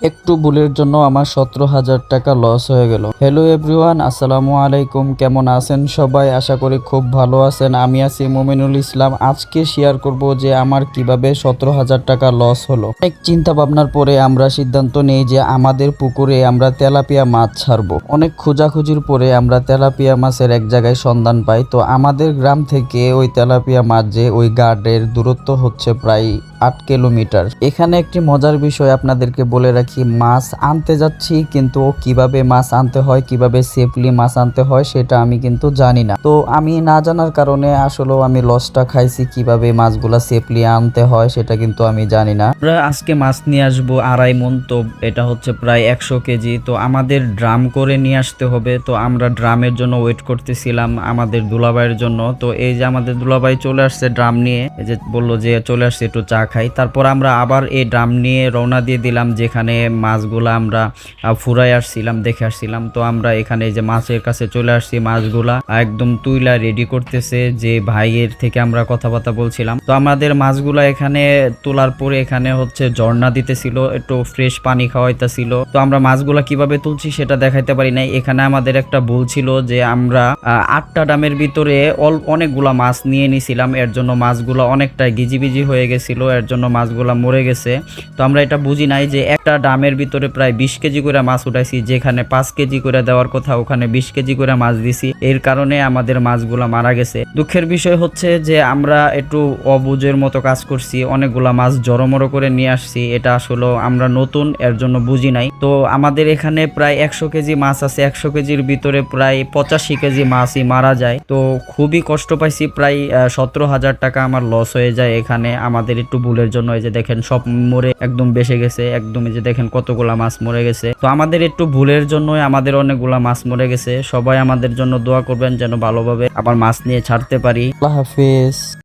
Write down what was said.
একটু ভুলের জন্য আমার 17,000 টাকা লস হয়ে গেল। হ্যালো এভরিওয়ান, আসসালামু আলাইকুম। কেমন আছেন সবাই? আশা করি খুব ভালো আছেন। আমি আছি মুমিনুল ইসলাম। আজকে শেয়ার করব যে আমার কিভাবে 17,000 টাকা লস হলো। অনেক চিন্তা ভাবনার পরে আমরা সিদ্ধান্ত নেই যে আমাদের পুকুরে আমরা তেলাপিয়া মাছ ছাড়বো। অনেক খোঁজাখুঁজির পরে আমরা তেলাপিয়া মাছের এক জায়গায় সন্ধান পাই। তো আমাদের গ্রাম থেকে ওই তেলাপিয়া মাছ যে ওই গার্ডের দূরত্ব হচ্ছে প্রায় 8 কিলোমিটার। এখানে একটি মজার বিষয় আপনাদেরকে বলে রাখি, মাছ আনতে যাচ্ছি কিন্তু কিভাবে মাছ আনতে হয়, কিভাবে সেফলি মাছ আনতে হয় সেটা আমি কিন্তু জানি না। তো আমি না জানার কারণে আসলেও আমি লসটা খাইছি। কিভাবে মাছগুলা সেফলি আনতে হয় সেটা কিন্তু আমি জানি না। আমরা আজকে মাছ নিয়ে আসবো 2.5 মণ, তো এটা হচ্ছে প্রায় 100 কেজি। তো আমাদের ড্রাম করে নিয়ে আসতে হবে। তো আমরা ড্রামের জন্য ওয়েট করতেছিলাম আমাদের দুলাভাইয়ের জন্য। তো এই যে আমাদের দুলাভাই চলে আসছে ড্রাম নিয়ে, এই যে বললো যে চলে আসছে একটু চা খাই। তারপর আমরা আবার এই ড্রাম নিয়ে রওনা দিয়ে দিলাম যেখানে মাছগুলা আমরা ফুরাই আসছিলাম, দেখে আসছিলাম। তো আমরা এখানে যে মাছের কাছে চলে আসছি, মাছগুলা একদম তুইলা রেডি করতেছে যে ভাইয়ের থেকে আমরা কথাবার্তা বলছিলাম। তো আমাদের মাছগুলা এখানে তোলার পরে এখানে হচ্ছে ঝর্ণা দিতেছিল, একটু ফ্রেশ পানি খাওয়াইতেছিল। তো আমরা মাছগুলা কিভাবে তুলছি সেটা দেখাইতে পারি নাই। এখানে আমাদের একটা ভুল ছিল যে আমরা 8টা ড্রামের ভিতরে অনেকগুলা মাছ নিয়ে নিছিলাম, এর জন্য মাছগুলা অনেকটা গিজিবিজি হয়ে গেছিল, এর জন্য মাছগুলা মরে গেছে। তো আমরা এটা বুঝি নাই যে একটা ড্রামের ভিতরে প্রায় 20 কেজি করে মাছ উঠাইছি, যেখানে 5 কেজি করে দেওয়ার কথা ওখানে 20 কেজি করে মাছ দিছি। এর কারণে আমাদের মাছগুলা মারা গেছে। দুঃখের বিষয় হচ্ছে যে আমরা একটু অবুঝের মতো কাজ করছি, অনেকগুলা মাছ জড়মড়ো করে নিয়ে আসছি। এটা আসলে আমরা নতুন, এর জন্য বুঝি নাই। তো আমাদের এখানে প্রায় 100 কেজি মাছ আছে, 100 কেজির ভিতরে প্রায় 85 কেজি মাছই মারা যায়। তো খুবই কষ্ট পাইছি, প্রায় 17,000 টাকা আমার লস হয়ে যায় এখানে আমাদের একটু ভুলের জন্য। এই যে দেখেন সব মরে একদম বেসে গেছে, একদম এই যে দেখেন কতগুলা মাছ মরে গেছে। তো আমাদের একটু ভুলের জন্যই আমাদের অনেকগুলা মাছ মরে গেছে। সবাই আমাদের জন্য দোয়া করবেন যেন ভালোভাবে আবার মাছ নিয়ে ছাড়তে পারি। আল্লাহ হাফেজ।